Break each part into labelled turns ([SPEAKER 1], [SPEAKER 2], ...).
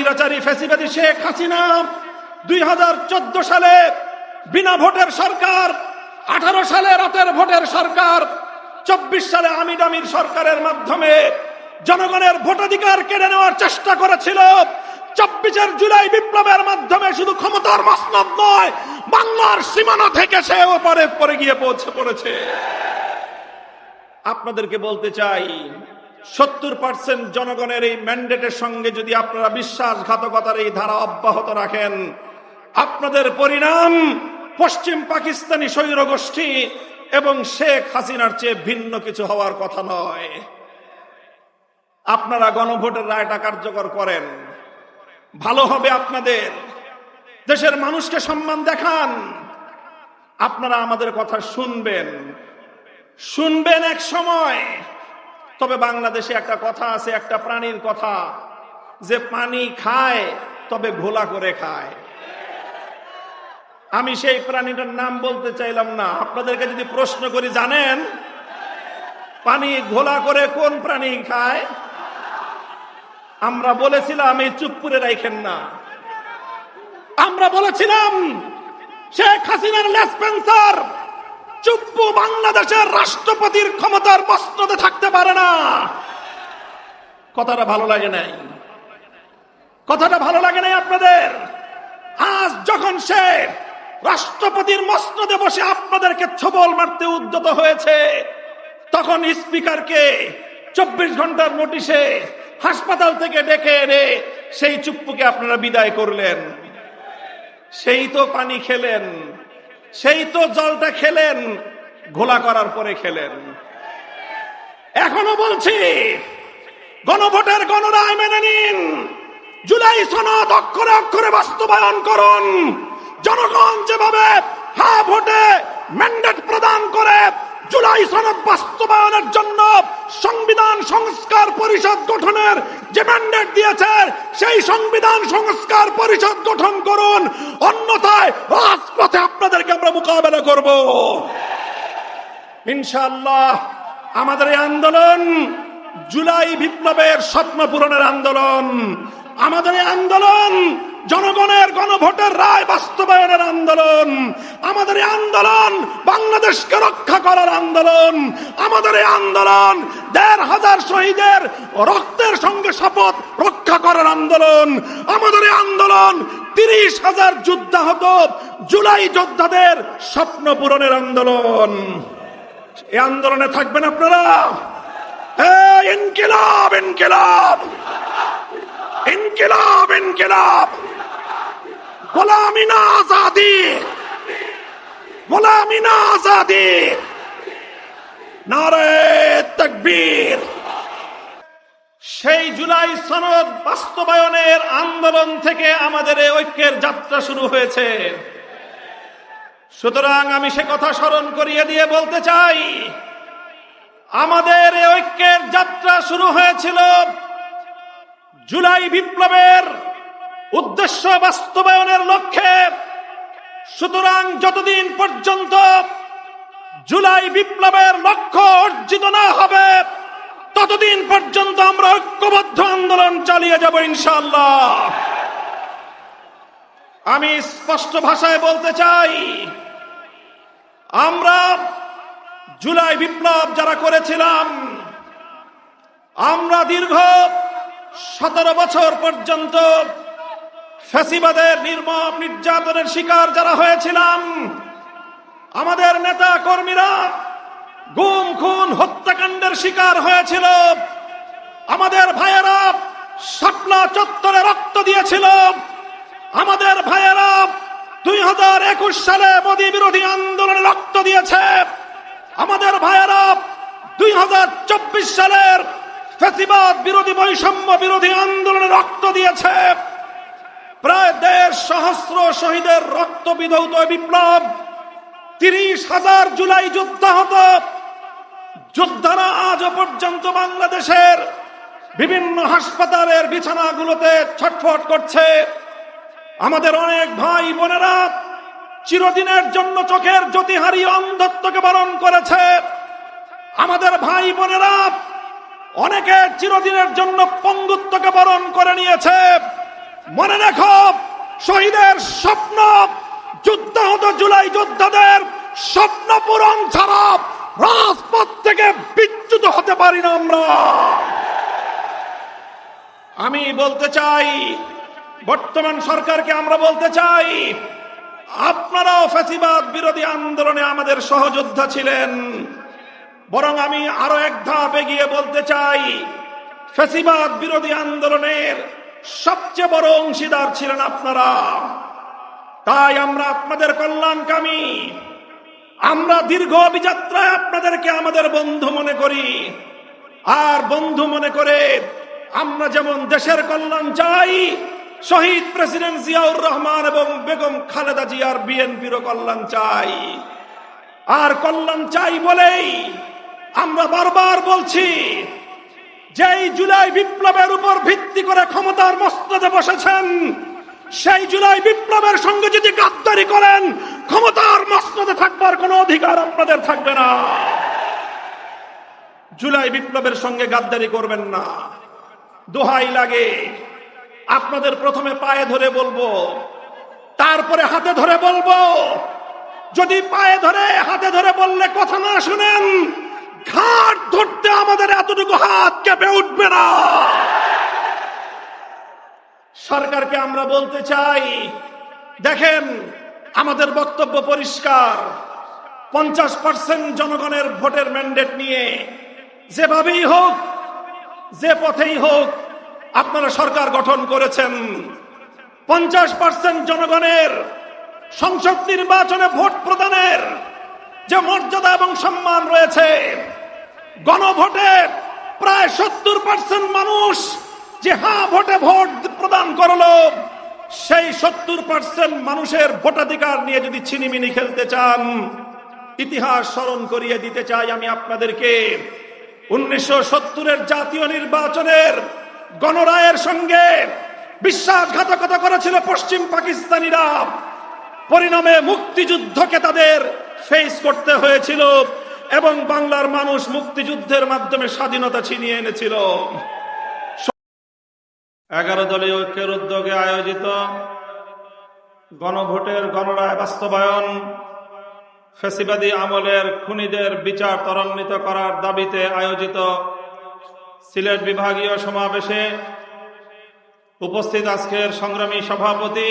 [SPEAKER 1] স্বৈরাচারী ফ্যাসিবাদী শেখ হাসিনা 2014 সালে বিনা ভোটের সরকার, 18 সালে রাতের ভোটের সরকার, 24 সালে আমির সরকারের মাধ্যমে জনগণের ভোটাধিকার কেড়ে নেওয়ার চেষ্টা করেছিল। 24 জুলাই বিপ্লবের মাধ্যমে শুধু ক্ষমতার মসনদ নয়, বাংলার সীমানা থেকে সে ওপারে পরে গিয়ে পৌঁছেছে। আপনাদেরকে বলতে চাই, 70% জনগণের এই ম্যান্ডেটের সঙ্গে যদি আপনারা বিশ্বাসঘাতকতার এই ধারা অব্যাহত রাখেন, আপনাদের পরিণাম পশ্চিম পাকিস্তানি স্বৈর গোষ্ঠী এবং শেখ হাসিনার চেয়ে ভিন্ন কিছু হওয়ার কথা নয়। আপনারা গণভোটের রায়টা কার্যকর করেন, ভালো হবে আপনাদের। দেশের মানুষকে সম্মান দেখান। আপনারা আমাদের কথা শুনবেন এক সময়। তবে বাংলাদেশে একটা কথা আছে, একটা প্রাণীর কথা, যে পানি খায় তবে ঘোলা করে খায়। আমি সেই প্রাণীটার নাম বলতে চাইলাম না। আপনাদেরকে যদি প্রশ্ন করি, জানেন পানি ঘোলা করে কোন প্রাণী খায়? আমরা বলেছিলাম এই চুপ করে রাখেন না। আমরা বলেছিলাম শেখ হাসিনার লেসপেন্সার চুপ্পু বাংলাদেশের রাষ্ট্রপতির ক্ষমতার মসনদে থাকতে পারে না। কথাটা ভালো লাগে নাই? আপনাদের? আজ যখন সে রাষ্ট্রপতির মসনদে বসে আপনাদেরকে ছবল মারতে উদ্যত হয়েছে, তখন স্পিকারকে 24 ঘন্টার নোটিশে হাসপাতাল থেকে ডেকে এনে সেই চুপ্পুকে আপনারা বিদায় করলেন। সেই তো পানি খেলেন, সেই তো জলটা খেলেন, ঘোলা করার পরে খেলেন। এখনো বলছি, গণভোটের গণরায় মেনে নিন, জুলাই সনদ অক্ষরে অক্ষরে বাস্তবায়ন করুন। জনগণ যেভাবে হ্যাঁ ভোটে ম্যান্ডেট প্রদান করে জুলাই সনদ বাস্তবায়নের জন্য সংবিধান সংস্কার পরিষদ গঠনের যে ম্যান্ডেট দিয়েছে, সেই সংবিধান সংস্কার পরিষদ গঠন করুন। অন্যথায় রাজপথে আপনাদেরকে আমরা মোকাবেলা করব ইনশাআল্লাহ। আমাদের এই আন্দোলন জুলাই বিপ্লবের স্বপ্ন পূরণের আন্দোলন। আমাদের এই আন্দোলন জনগণের গণভোটের রায় বাস্তবায়নের আন্দোলন। আমাদের এই আন্দোলন বাংলাদেশকে রক্ষা করার আন্দোলন। আমাদের এই আন্দোলন ১৫০০ শহীদের রক্তের সঙ্গে শপথ রক্ষা করার আন্দোলন। আমাদের এই আন্দোলন ৩০,০০০ যুদ্ধাহত জুলাই যোদ্ধাদের স্বপ্ন পূরণের আন্দোলন। এই আন্দোলনে থাকবেন আপনারা? ইনকিলাব ইনকিলাব ইনকিলাব ইনকিলাব, গোলামি না আজাদি, গোলামি না আজাদি, নারে তাকবীর। সেই জুলাই সনদ বাস্তবায়নের আন্দোলন থেকে আমাদের এই ঐক্যের যাত্রা শুরু হয়েছে। সুতরাং আমি সে কথা স্মরণ করিয়ে দিয়ে বলতে চাই, আমাদের এই ঐক্যের যাত্রা শুরু হয়েছিল জুলাই বিপ্লবের উদ্দেশ্য বাস্তবায়নের লক্ষ্যে। সুতরাং যতদিন পর্যন্ত জুলাই বিপ্লবের লক্ষ্য অর্জিত না হবে, ততদিন পর্যন্ত আমরা ঐক্যবদ্ধ আন্দোলন চালিয়ে যাব ইনশাআল্লাহ। আমি স্পষ্ট ভাষায় বলতে চাই, আমরা জুলাই বিপ্লব যারা করেছিলাম, আমরা দীর্ঘ 17 বছর পর্যন্ত ফ্যাসিবাদের নির্মম নির্যাতনের শিকার যারা হয়েছিলাম, আমাদের নেতা কর্মীরা গুম খুন হত্যাকাণ্ডের শিকার হয়েছিল, আমাদের ভাইয়েরা শাপলা চত্বরে রক্ত দিয়েছিল, আমাদের ভাইয়েরা 2021 সালে মোদী বিরোধী আন্দোলনে রক্ত দিয়েছে, আমাদের ভাইয়েরা 2024 সালের ফ্যাসিবাদ বিরোধী বৈষম্য বিরোধী আন্দোলনে রক্ত দিয়েছে। প্রায় 1.5 সহস্র শহীদের রক্ত বিধৌত বিপ্লব, 30,000 জুলাই যুদ্ধাহত যোদ্ধারা আজও পর্যন্ত বাংলাদেশের বিভিন্ন হাসপাতালের বিছানাগুলোতে ছটফট করছে। আমাদের অনেক ভাই বোনেরা চিরদিনের জন্য চোখের জ্যোতি হারিয়ে অন্ধত্বকে বরণ করেছে। আমাদের ভাই বোনেরা অনেকে চিরদিনের জন্য পঙ্গুত্বকে বরণ করে নিয়েছে। মনে রেখো, শহীদের স্বপ্ন, যুদ্ধাহত জুলাই যোদ্ধাদের স্বপ্ন পূরণ ছাড়া রাজপথ থেকে বিচ্যুত হতে পারি না আমরা। আমি বলতে চাই, বর্তমান সরকারকে আমরা বলতে চাই, আপনারাও ফ্যাসিবাদ বিরোধী আন্দোলনে আমাদের সহযোদ্ধা ছিলেন। বরং আমি আরো এক ধাপ এগিয়ে বলতে চাই, ফ্যাসিবাদ বিরোধী আন্দোলনের সবচেয়ে বড় অংশীদার ছিলেন আপনারা। তাই আমরা আপনাদের কল্যাণকামী, আমরা দীর্ঘ অভিযাত্রায় আপনাদেরকে আমাদের বন্ধু মনে করি। আর বন্ধু মনে করে আমরা যেমন দেশের কল্যাণ চাই, শহীদ প্রেসিডেন্ট জিয়াউর রহমান এবং বেগম খালেদা জিয়ার বিএনপিরও কল্যাণ চাই। আর কল্যাণ চাই বলেই আমরা বারবার বলছি, যেই জুলাই বিপ্লবের উপর ভিত্তি করে ক্ষমতার মসনদে বসেছেন, সেই জুলাই বিপ্লবের সঙ্গে যদি গাদ্দারি করেন, ক্ষমতার মসনদে থাকবার কোনো অধিকার আপনাদের থাকবে না। জুলাই বিপ্লবের সঙ্গে গাদ্দারি করবেন না। দোহাই লাগে, আপনাদের প্রথমে পায়ে ধরে বলবো, তারপরে হাতে ধরে বলবো। যদি পায়ে ধরে হাতে ধরে বললে কথা না শুনেন, ঘাট ধরতে আমাদের এতটুকু হাত কেঁপে উঠবে না। সরকারকে আমরা বলতে চাই, দেখেন আমাদের বক্তব্য পরিষ্কার। 50% জনগণের ভোটের ম্যান্ডেট নিয়ে যেভাবেই হোক, যে পথেই হোক আপনারা সরকার গঠন করেছেন। 50% জনগণের সংসদ নির্বাচনে ভোট প্রদানের যে মর্যাদা এবং সম্মান রয়েছে, গণভোটে প্রায় 70% মানুষ যে হ্যাঁ ভোটে ভোট প্রদান করলো, সেই 70% মানুষের ভোটাধিকার নিয়ে যদি ছিনিমিনি খেলতে চান, ইতিহাস স্মরণ করিয়ে দিতে চাই আমি আপনাদেরকে। 1970-এর জাতীয় নির্বাচনের গণরায়ের সঙ্গে বিশ্বাসঘাতকতা করেছিল পশ্চিম পাকিস্তানিরা। পরিণামে মুক্তিযুদ্ধকে তাদের ফেস করতে হয়েছিল এবং বাংলার মানুষ মুক্তিযুদ্ধের মাধ্যমে স্বাধীনতা ছিনিয়ে এনেছিল। 11 দলীয় ঐক্যের উদ্যোগে আয়োজিত গণভোটের গণরায় বাস্তবায়ন, ফ্যাসিবাদী আমলের খুনিদের বিচার ত্বরান্বিত করার দাবিতে আয়োজিত সিলেট বিভাগীয় সমাবেশে উপস্থিত আজকের সংগ্রামী সভাপতি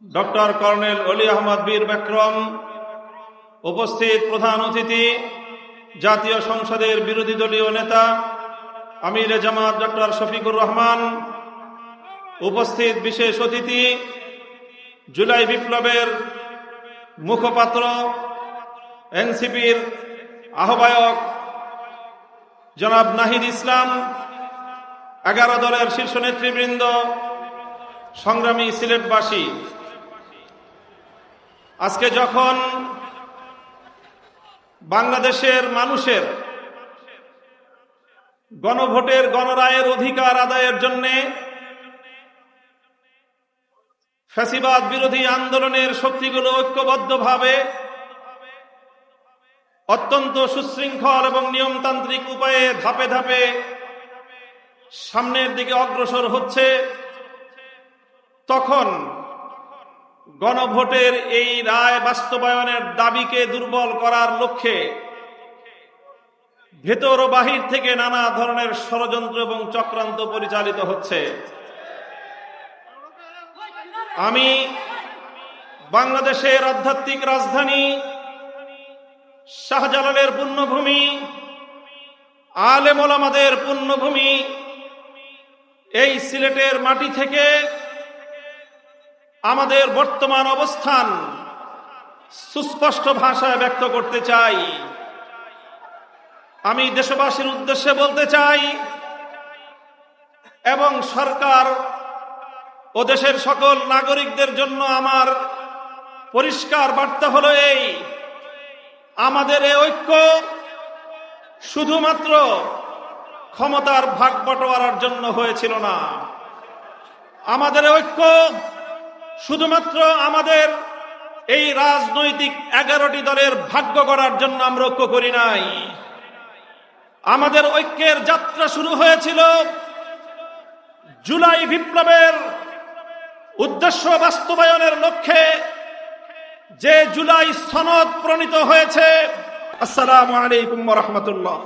[SPEAKER 1] ডক্টর কর্নেল অলি আহমদ বীর বিক্রম, উপস্থিত প্রধান অতিথি জাতীয় সংসদের বিরোধী দলীয় নেতা আমির জামাত ডক্টর শফিকুর রহমান, উপস্থিত বিশেষ অতিথি জুলাই বিপ্লবের মুখপাত্র এনসিপির আহ্বায়ক জনাব নাহিদ ইসলাম, 11 দলের শীর্ষ নেতৃবৃন্দ, সংগ্রামী সিলেটবাসী। আজকে যখন বাংলাদেশের মানুষের গণভোটের গণরায়ের অধিকার আদায়ের জন্য ফ্যাসিবাদ বিরোধী আন্দোলনের শক্তিগুলো ঐক্যবদ্ধভাবে অত্যন্ত সুশৃঙ্খল এবং নিয়মতান্ত্রিক উপায়ে ধাপে ধাপে সামনের দিকে অগ্রসর হচ্ছে, তখন গণভোটের এই রায় বাস্তবায়নের দাবিকে দুর্বল করার লক্ষ্যে ভেতর ও বাহির থেকে নানা ধরনের ষড়যন্ত্র এবং চক্রান্ত পরিচালিত হচ্ছে। আমি বাংলাদেশের আধ্যাত্মিক রাজধানী, শাহজালালের পুণ্যভূমি, আলেম ওলামাদের পুণ্যভূমি এই সিলেটের মাটি থেকে আমাদের বর্তমান অবস্থান সুস্পষ্ট ভাষায় ব্যক্ত করতে চাই। আমি দেশবাসীর উদ্দেশ্যে বলতে চাই এবং সরকার ও দেশের সকল নাগরিকদের জন্য আমার পরিষ্কার বার্তা হলো এই: আমাদের এই ঐক্য শুধুমাত্র ক্ষমতার ভাগ বটোয়ারার জন্য হয়েছিল না। আমাদের ঐক্য শুধুমাত্র আমাদের এই রাজনৈতিক 11টি দলের ভাগ্য গড়ার জন্য আমরা ঐক্য করি নাই। আমাদের ঐক্যের যাত্রা শুরু হয়েছিল জুলাই বিপ্লবের উদ্দেশ্য বাস্তবায়নের লক্ষ্যে যে জুলাই সনদ প্রণীত হয়েছে। আসসালামু আলাইকুম ওয়া রাহমাতুল্লাহ।